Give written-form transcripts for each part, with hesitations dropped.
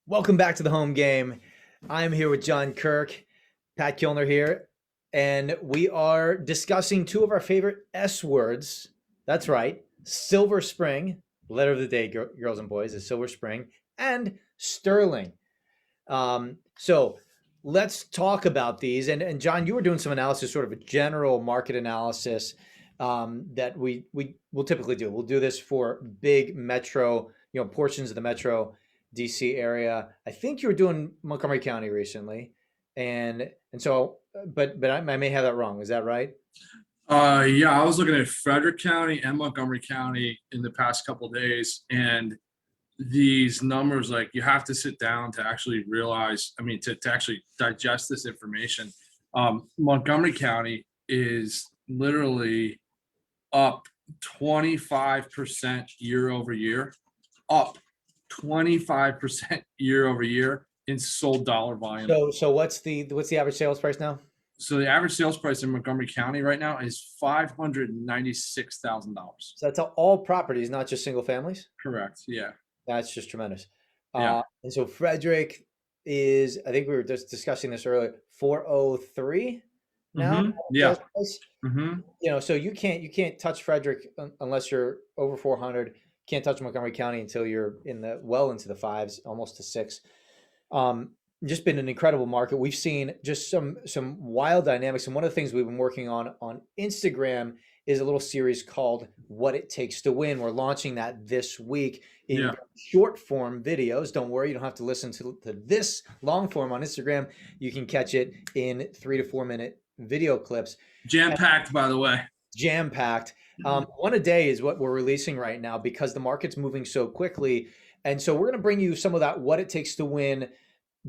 Welcome back to the home game. I'm here with John Kirk, Pat Kilner here, and we are discussing two of our favorite S words. That's right, Silver Spring, letter of the day, girls and boys, is Silver Spring, and Sterling. So let's talk about these. And John, you were doing some analysis, sort of a general market analysis that we will typically do. We'll do this for big metro, portions of the metro DC area. I think you were doing Montgomery County recently, and so, but I may have that wrong. Is that right? Yeah, I was looking at Frederick County and Montgomery County in the past couple of days, and these numbers, like, you have to sit down to actually realize, to actually digest this information. Montgomery County is literally up 25% year over year, up 25% year over year in sold dollar volume. So what's the average sales price now? So the average sales price in Montgomery County right now is $596,000. So that's all properties, not just single families. Correct. Yeah. That's just tremendous. Yeah. And so Frederick is, I think we were just discussing this earlier, 403 now. Yeah. Mm-hmm. So you can't touch Frederick unless you're over 400. Can't touch Montgomery County until you're into the fives, almost to six. Just been an incredible market. We've seen just some wild dynamics. And one of the things we've been working on Instagram is a little series called What It Takes to Win. We're launching that this week in short form videos. Don't worry, you don't have to listen to this long form on Instagram. You can catch it in 3 to 4 minute video clips. Jam-packed, by the way. Jam-packed. One a day is what we're releasing right now because the market's moving so quickly. And so we're going to bring you some of that What It Takes to Win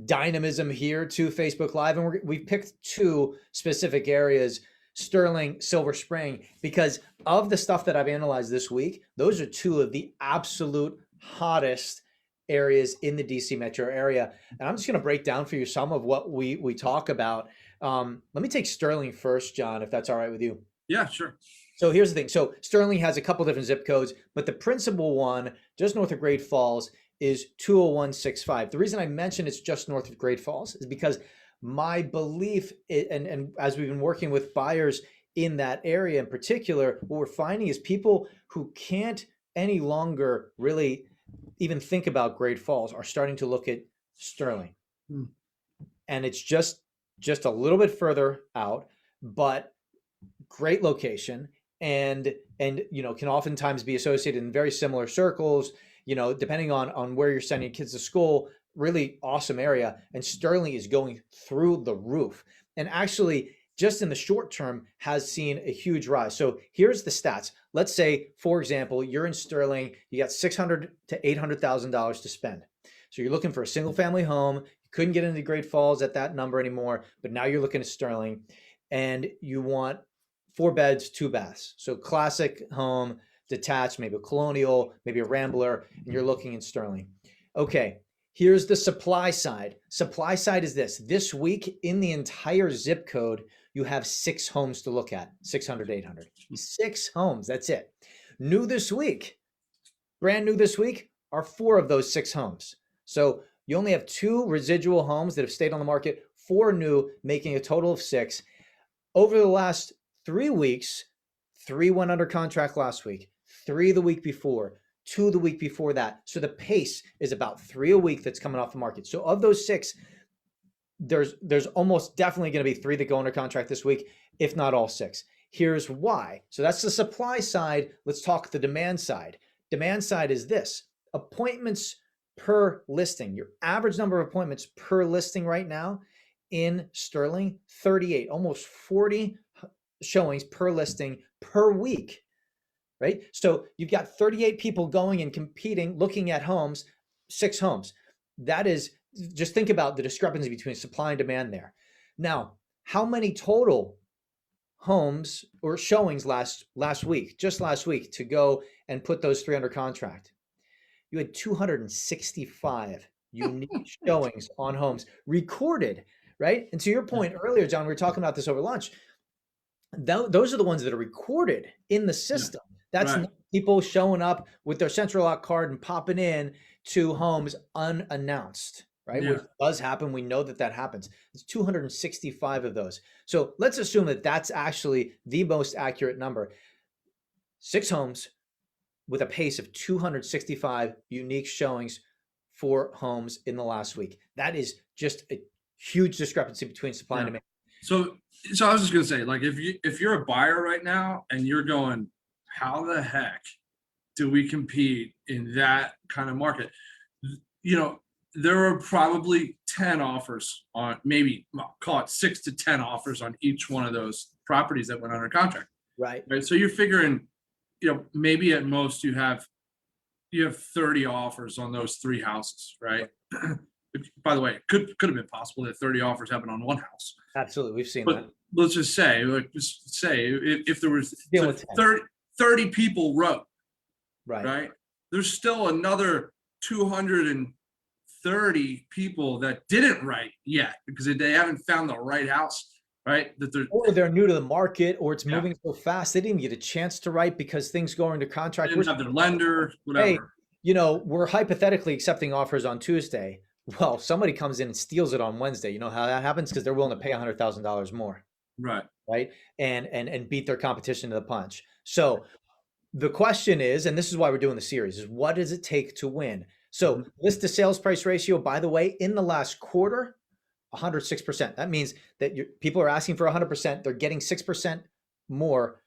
dynamism here to Facebook Live. And we've picked two specific areas, Sterling, Silver Spring, because of the stuff that I've analyzed this week. Those are two of the absolute hottest areas in the DC metro area. And I'm just going to break down for you some of what we talk about. Let me take Sterling first, John, if that's all right with you. Yeah, sure. So here's the thing. So Sterling has a couple different zip codes, but the principal one just north of Great Falls is 20165. The reason I mentioned it's just north of Great Falls is because my belief, and as we've been working with buyers in that area in particular, what we're finding is people who can't any longer really even think about Great Falls are starting to look at Sterling. And it's just a little bit further out, but great location, and can oftentimes be associated in very similar circles, depending on where you're sending kids to school. Really awesome area. And Sterling is going through the roof, and actually just in the short term has seen a huge rise. So here's the stats. Let's say, for example, you're in Sterling, you got $600,000 to $800,000 to spend. So you're looking for a single family home. You couldn't get into Great Falls at that number anymore, but now you're looking at Sterling, and you want 4 beds, 2 baths. So classic home, detached, maybe a colonial, maybe a rambler, and you're looking in Sterling. Okay, here's the supply side. Supply side is this. This week in the entire zip code, you have 6 homes to look at, 600, 800. 6 homes, that's it. New this week, brand new this week, are 4 of those 6 homes. So you only have 2 residual homes that have stayed on the market, 4 new, making a total of 6. Over the last 3 weeks, 3 went under contract last week, 3 the week before, 2 the week before that. So the pace is about 3 a week that's coming off the market. So of those 6, there's almost definitely going to be 3 that go under contract this week, if not all 6. Here's why. So that's the supply side. Let's talk the demand side. Demand side is this: appointments per listing. Your average number of appointments per listing right now in Sterling, 38, almost 40 showings per listing per week, right? So you've got 38 people going and competing, looking at homes, 6 homes. That is, just think about the discrepancy between supply and demand there. Now, how many total homes or showings last week, just last week, to go and put those 3 under contract? You had 265 unique showings on homes recorded, right? And to your point earlier, John, we were talking about this over lunch. Those are the ones that are recorded in the system. That's not people showing up with their Central Lock card and popping in to homes unannounced. right? Yeah. Which does happen. We know that that happens. It's 265 of those. So let's assume that that's actually the most accurate number. 6 homes with a pace of 265 unique showings for homes in the last week. That is just a huge discrepancy between supply and Yeah. demand. So, so I was just gonna say, like, if you're a buyer right now and you're going, how the heck do we compete in that kind of market? You know, there are probably 10 offers on, maybe well, call it 6 to 10 offers on each one of those properties that went under contract. Right. Right. So you're figuring, maybe at most you have 30 offers on those 3 houses, right? By the way, it could have been possible that 30 offers happened on one house. Absolutely. We've seen that. But let's just say, if there was Dealing so with 10. 30 people wrote, Right. right? There's still another 230 people that didn't write yet because they haven't found the right house, right? That they're Or they're new to the market, or it's Yeah. moving so fast they didn't even get a chance to write because things go into they contract. didn't have their lender, Hey, whatever. we're hypothetically accepting offers on Tuesday. Well, somebody comes in and steals it on Wednesday. You know how that happens? Because they're willing to pay $100,000 more, Right. right? And beat their competition to the punch. So the question is, and this is why we're doing the series, is what does it take to win? So list to sales price ratio, by the way, in the last quarter, 106%. That means that people are asking for 100%. They're getting 6% more.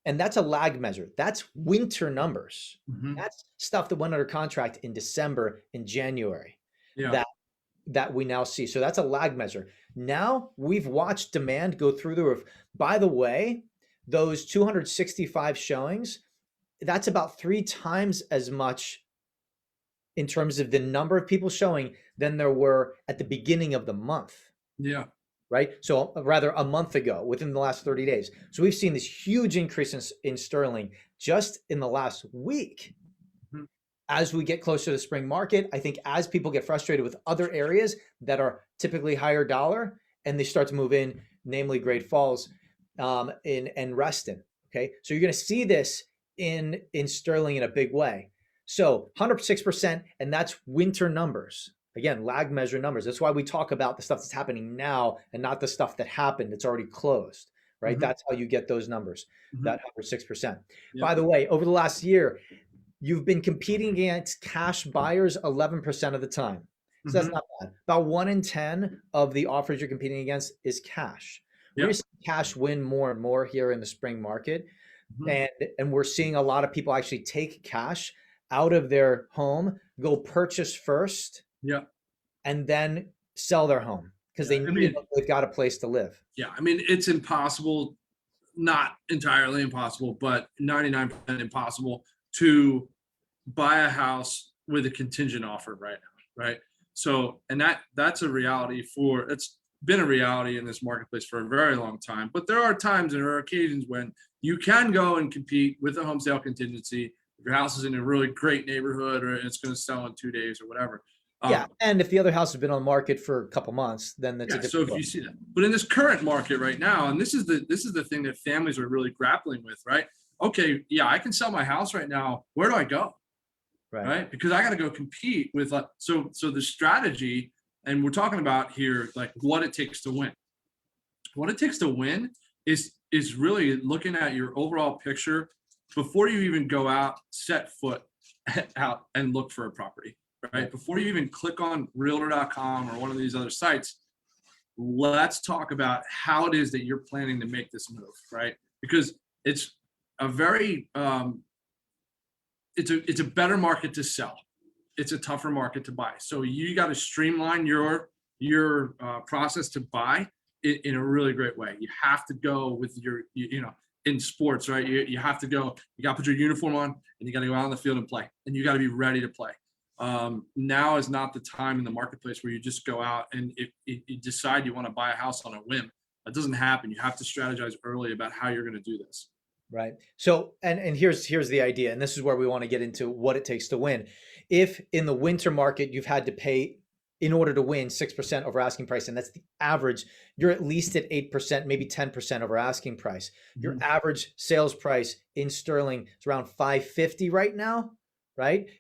And that's a lag measure. That's winter numbers. Mhm. That's stuff that went under contract in December and January Yeah. that we now see. So that's a lag measure. Now we've watched demand go through the roof. By the way, those 265 showings, that's about 3 times as much in terms of the number of people showing than there were at the beginning of the month, Yeah. right? So rather a month ago, within the last 30 days. So we've seen this huge increase in sterling just in the last week. Mhm. As we get closer to the spring market, I think as people get frustrated with other areas that are typically higher dollar and they start to move in, namely Great Falls and Reston. Okay, so you're going to see this in sterling in a big way. So 106%, and that's winter numbers. Again, lag measure numbers. That's why we talk about the stuff that's happening now and not the stuff that happened. It's already closed, right? Mhm. That's how you get those numbers, Mhm. that 106%. Yeah. By the way, over the last year, you've been competing against cash buyers 11% of the time. So that's Mhm. not bad. About 1 in 10 of the offers you're competing against is cash. We're Yeah. going to see cash win more and more here in the spring market. Mhm. And we're seeing a lot of people actually take cash out of their home, go purchase first, Yeah. and then sell their home because Yeah. they I need mean, they've got a place to live. yeah. I mean, it's impossible, not entirely impossible, but 99% impossible to buy a house with a contingent offer right now, right? So, and that's a reality it's been a reality in this marketplace for a very long time. But there are times and there are occasions when you can go and compete with a home sale contingency if your house is in a really great neighborhood or it's going to sell in 2 days or whatever. Yeah, and if the other house has been on the market for a couple months, then that's a Yeah, different so if story. you see that, but in this current market right now, and this is the thing that families are really grappling with, right? Okay, yeah, I can sell my house right now. Where do I go? Right. Right? Because I got to go compete with so the strategy, and we're talking about here like what it takes to win. What it takes to win is really looking at your overall picture before you even go out, set foot out and look for a property, right? Right. Before you even click on realtor.com or one of these other sites, let's talk about how it is that you're planning to make this move, right? Because it's a very it's a better market to sell. It's a tougher market to buy. So you got to streamline your process to buy in a really great way. You have to go with in sports, right? You have to go. You got to put your uniform on and you got to go out on the field and play, and you got to be ready to play. Now is not the time in the marketplace where you just go out and if you decide you want to buy a house on a whim. That doesn't happen. You have to strategize early about how you're going to do this. Right. So, and here's the idea, and this is where we want to get into what it takes to win. If in the winter market you've had to pay in order to win 6% over asking price, and that's the average, you're at least at 8%, maybe 10% over asking price. Your Mhm. average sales price in sterling is around 550 right now, right?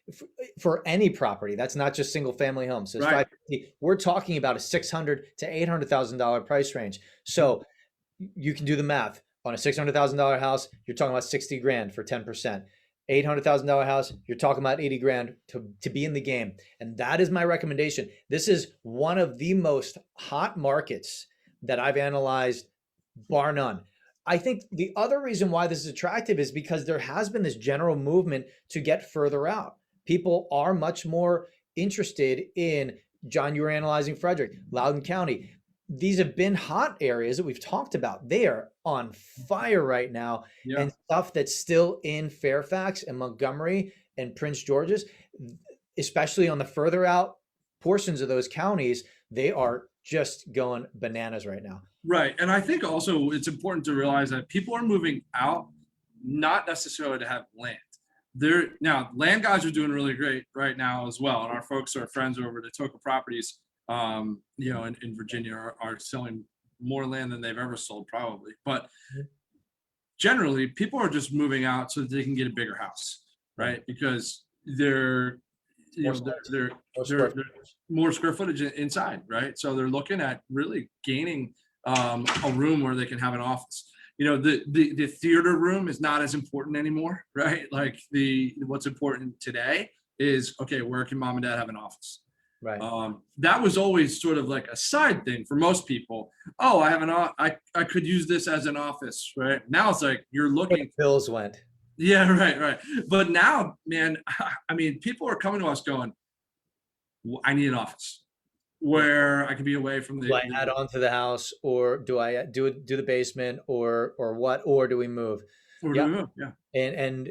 For any property, that's not just single family homes. So it's Right. 550. We're talking about a $600 to $800,000 price range. So you can do the math on a $600,000 house. You're talking about 60 grand for 10%. $800,000 house, you're talking about 80 grand to be in the game. And that is my recommendation. This is one of the most hot markets that I've analyzed, bar none. I think the other reason why this is attractive is because there has been this general movement to get further out. People are much more interested in, John, you were analyzing Frederick, Loudoun County. These have been hot areas that we've talked about. They are on fire right now. Yeah. And stuff that's still in Fairfax and Montgomery and Prince George's, especially on the further out portions of those counties, they are just going bananas right now. Right. And I think also it's important to realize that people are moving out, not necessarily to have land. They're now land guys are doing really great right now as well. And our folks, our friends over at Atoka Properties, in Virginia are selling more land than they've ever sold probably. But generally people are just moving out so that they can get a bigger house, right? Because they're more square footage inside, right? So they're looking at really gaining a room where they can have an office. The theater room is not as important anymore, right? Like what's important today is, okay, where can mom and dad have an office? Right. That was always sort of like a side thing for most people. Oh, I could use this as an office, right? Now it's like you're looking. Bills went. Yeah, right. But now, man, I mean, people are coming to us going, I need an office where I can be away from the. Do I add on to the house, or do I do the basement, or what, or do we move? Or do we move? Yeah. And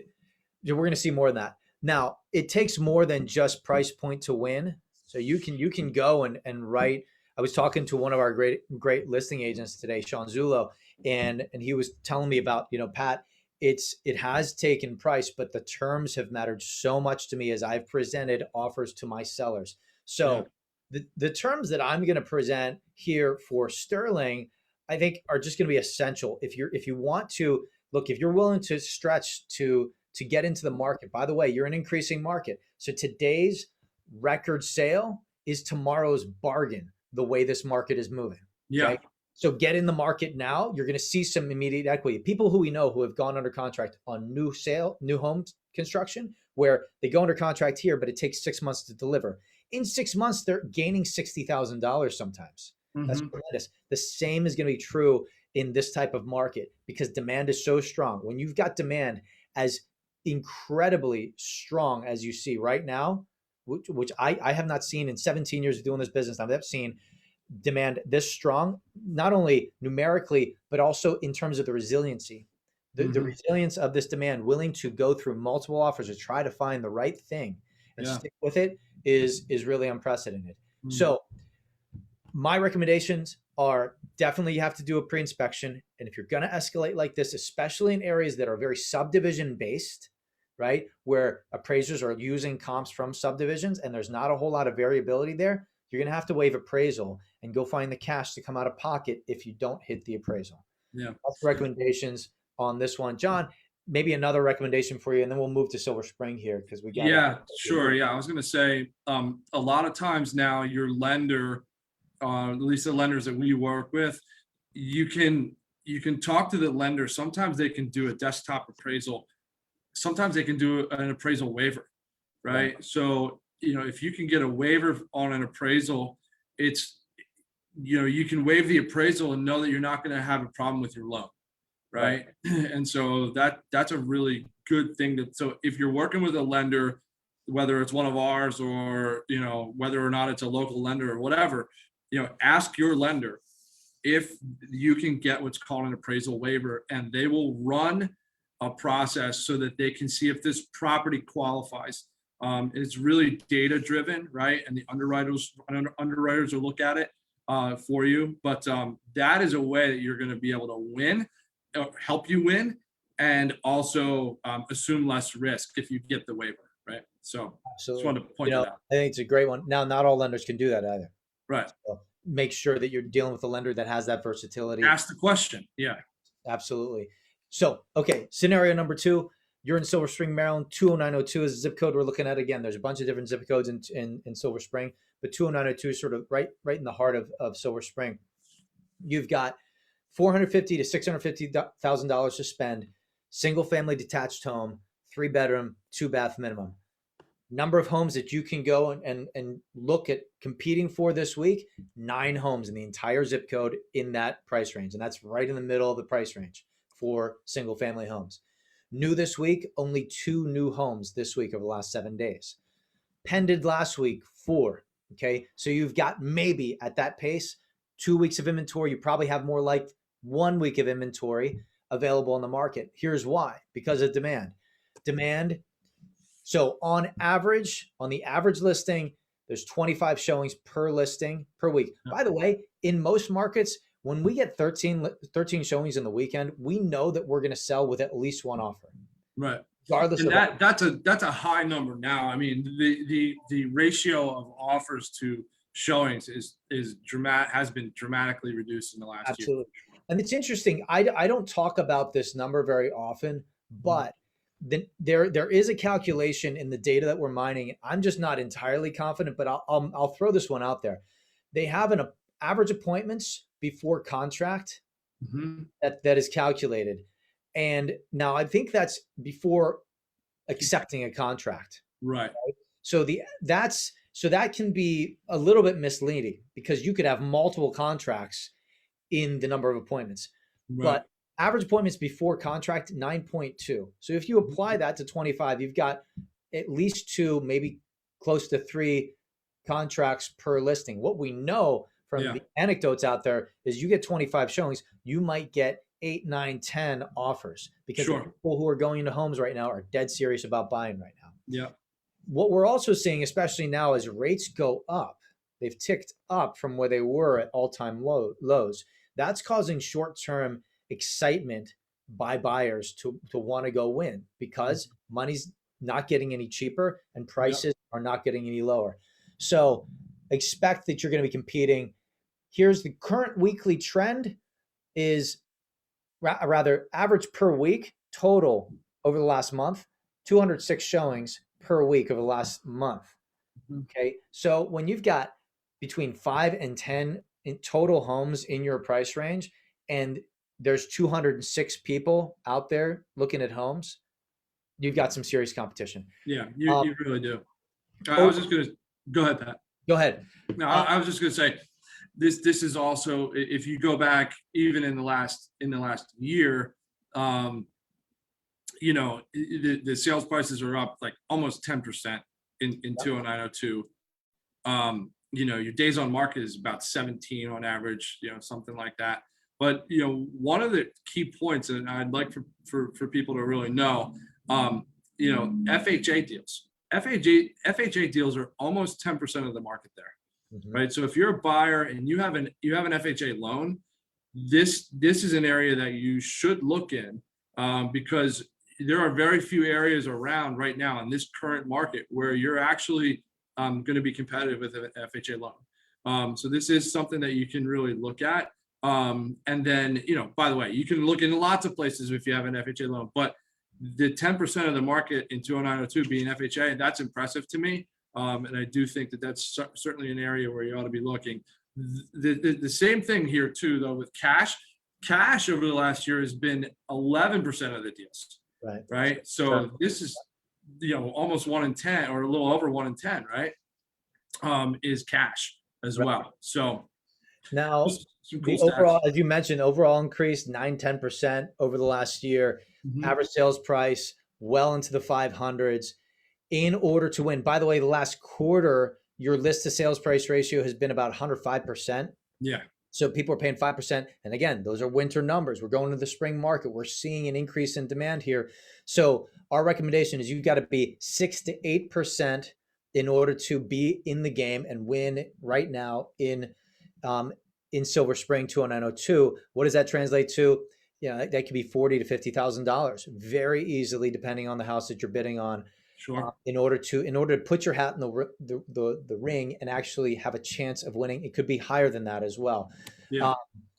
we're going to see more of that. Now, it takes more than just price point to win. So you can go and write. I was talking to one of our great listing agents today, Sean Zulo, and he was telling me about, Pat, it has taken price, but the terms have mattered so much to me as I've presented offers to my sellers. So the terms that I'm going to present here for Sterling, I think are just going to be essential. If you want to look, if you're willing to stretch to get into the market, by the way, you're an increasing market. So today's record sale is tomorrow's bargain, the way this market is moving. Yeah. Okay? So get in the market now. You're going to see some immediate equity. People who we know who have gone under contract on new home construction, where they go under contract here, but it takes 6 months to deliver. In 6 months, they're gaining $60,000 sometimes. That's tremendous. The same is going to be true in this type of market because demand is so strong. When you've got demand as incredibly strong as you see right now, which I have not seen in 17 years of doing this business, I've never seen demand this strong, not only numerically, but also in terms of the resiliency. The resilience of this demand, willing to go through multiple offers to try to find the right thing and stick with it is really unprecedented. So my recommendations are definitely you have to do a pre-inspection. And if you're going to escalate like this, especially in areas that are very subdivision based, right, where appraisers are using comps from subdivisions and there's not a whole lot of variability there, you're going to have to waive appraisal and go find the cash to come out of pocket if you don't hit the appraisal. Yeah. That's recommendations on this one. John, maybe another recommendation for you, and then we'll move to Silver Spring here because we got. Yeah, sure. Yeah, I was going to say a lot of times now your lender, at least the lenders that we work with, you can talk to the lender. Sometimes they can do a desktop appraisal. Sometimes they can do an appraisal waiver, right? So, if you can get a waiver on an appraisal, it's, you can waive the appraisal and know that you're not going to have a problem with your loan, right? And so that's a really good thing. So if you're working with a lender, whether it's one of ours or, whether or not it's a local lender or whatever, ask your lender if you can get what's called an appraisal waiver, and they will run a process so that they can see if this property qualifies. It's really data driven, right? And the underwriters will look at it for you. But that is a way that you're going to be able to win, help you win, and also assume less risk if you get the waiver, right? So absolutely. Just wanted to point that out. I think it's a great one. Now, not all lenders can do that either. Right. So make sure that you're dealing with a lender that has that versatility. Ask the question. Yeah. Absolutely. So, okay, scenario number 2. You're in Silver Spring, Maryland. 20902 is the zip code we're looking at. Again, there's a bunch of different zip codes in Silver Spring, but 20902 is sort of right in the heart of Silver Spring. You've got $450,000 to $650,000 to spend. Single family detached home, 3-bedroom, 2-bath minimum. Number of homes that you can go and look at competing for this week, 9 homes in the entire zip code in that price range. And that's right in the middle of the price range for single family homes. New this week, only 2 new homes this week over the last 7 days. Pended last week, 4. Okay. So you've got maybe at that pace, 2 weeks of inventory. You probably have more like 1 week of inventory available on the market. Here's why: because of demand. So on average, on the average listing, there's 25 showings per listing per week. By the way, in most markets, when we get 13 showings in the weekend, we know that we're going to sell with at least 1 offer. Right. Regardless And of that's a high number now. I mean, the ratio of offers to showings has been dramatically reduced in the last absolutely. year. And it's interesting. I don't talk about this number very often, but there is a calculation in the data that we're mining. I'm just not entirely confident, but I'll throw this one out there. They have an average appointments before contract that is calculated, and now I think that's before accepting a contract. Right. So that can be a little bit misleading because you could have multiple contracts in the number of appointments, but average appointments before contract, 9.2. So if you apply that to 25, you've got at least 2, maybe close to 3 contracts per listing. What we know from the anecdotes out there is you get 25 showings, you might get 8, 9, 10 offers because the people who are going into homes right now are dead serious about buying right now. Yeah. What we're also seeing, especially now, as rates go up, they've ticked up from where they were at all-time lows. That's causing short-term excitement by buyers to want to go in because money's not getting any cheaper and prices are not getting any lower. So expect that you're going to be competing. Here's the current weekly trend is rather average per week total over the last month, 206 showings per week over the last month. Okay. So when you've got between 5 and 10 in total homes in your price range, and there's 206 people out there looking at homes, you've got some serious competition. Yeah, you really do. I was just going to go ahead, Pat. Go ahead. No, I was just going to say this is also, if you go back even in the last year, you know, the sales prices are up like almost 10% in 20902. You know, your days on market is about 17 on average, you know, something like that. But, you know, one of the key points, and I'd like for people to really know, you know, FHA deals. FHA deals are almost 10% of the market there, right? So if you're a buyer and you have an FHA loan, this is an area that you should look in because there are very few areas around right now in this current market where you're actually going to be competitive with an FHA loan. So this is something that you can really look at. And then, you know, by the way, you can look in lots of places if you have an FHA loan, but the 10% of the market in 20902 being FHA, that's impressive to me. And I do think that that's certainly an area where you ought to be looking. The same thing here too, though, with cash over the last year has been 11% of the deals. Right. So this is, you know, almost 1 in 10 or a little over 1 in 10, right? Is cash as well. So now the overall, as you mentioned, overall increase 9-10% over the last year. Average sales price well into the 500s in order to win. By the way, the last quarter, your list to sales price ratio has been about 105%. Yeah. So people are paying 5%. And again, those are winter numbers. We're going to the spring market. We're seeing an increase in demand here. So our recommendation is you've got to be 6 to 8% in order to be in the game and win right now in Silver Spring 20902. What does that translate to? You know, that could be $40,000 to $50,000 very easily, depending on the house that you're bidding on. Sure. In order to put your hat in the ring and actually have a chance of winning, it could be higher than that as well. Yeah.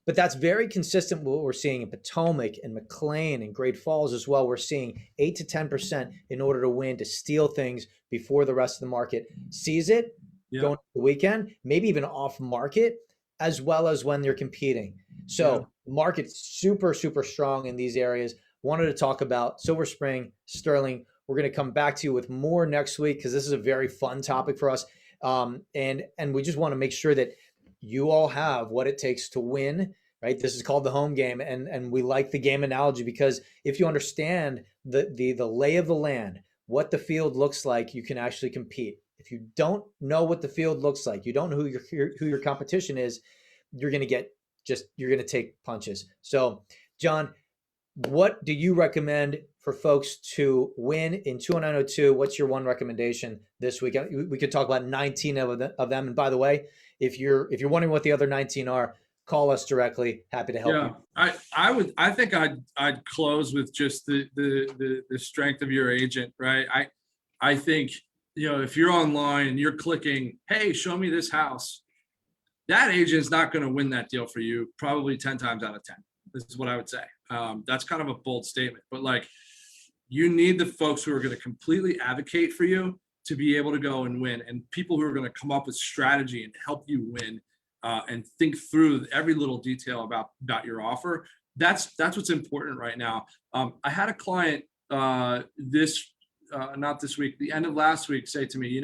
But that's very consistent with what we're seeing in Potomac and McLean and Great Falls as well. We're seeing 8 to 10% in order to win, to steal things before the rest of the market sees it Yeah. going to the weekend, maybe even off market, as well as when they're competing. So market's super, super strong in these areas. Wanted to talk about Silver Spring, Sterling. We're going to come back to you with more next week because this is a very fun topic for us. And we just want to make sure that you all have what it takes to win, right? This is called the home game. And we like the game analogy because if you understand the lay of the land, what the field looks like, you can actually compete. If you don't know what the field looks like, you don't know who your competition is, you're going to take punches. So, John, what do you recommend for folks to win in 20902? What's your one recommendation this week? We could talk about 19 of them. And by the way, if you're wondering what the other 19 are, call us directly. Happy to help you. I think I'd close with just the strength of your agent, right? I think, if you're online and you're clicking, hey, show me this house, that agent's not going to win that deal for you probably 10 times out of 10. This is what I would say. That's kind of a bold statement, but you need the folks who are going to completely advocate for you to be able to go and win, and people who are going to come up with strategy and help you win and think through every little detail about your offer. That's what's important right now. I had a client not this week, the end of last week, say to me,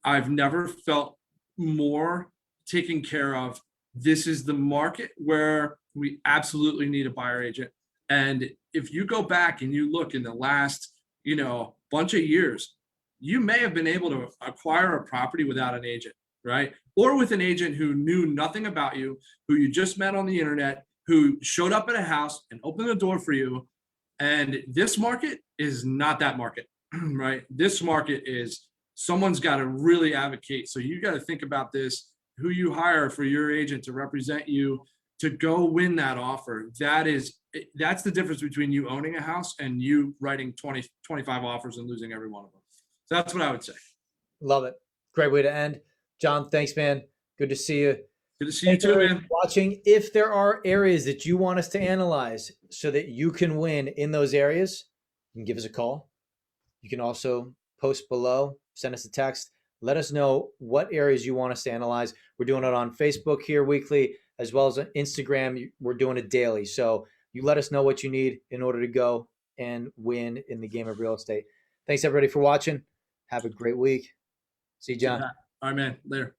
I've never felt more taken care of. This is the market where we absolutely need a buyer agent. And if you go back and you look in the last, bunch of years, you may have been able to acquire a property without an agent, right? Or with an agent who knew nothing about you, who you just met on the internet, who showed up at a house and opened the door for you. And this market is not that market, right? This market is someone's got to really advocate. So you got to think about this, who you hire for your agent to represent you, to go win that offer. That's the difference between you owning a house and you writing 20, 25 offers and losing every one of them. So that's what I would say. Love it. Great way to end. John, thanks, man. Good to see you. Good to see you too, man. Watching. If there are areas that you want us to analyze so that you can win in those areas, you can give us a call. You can also post below, send us a text. Let us know what areas you want us to analyze. We're doing it on Facebook here weekly, as well as on Instagram. We're doing it daily. So you let us know what you need in order to go and win in the game of real estate. Thanks, everybody, for watching. Have a great week. See you, John. All right, man. Later.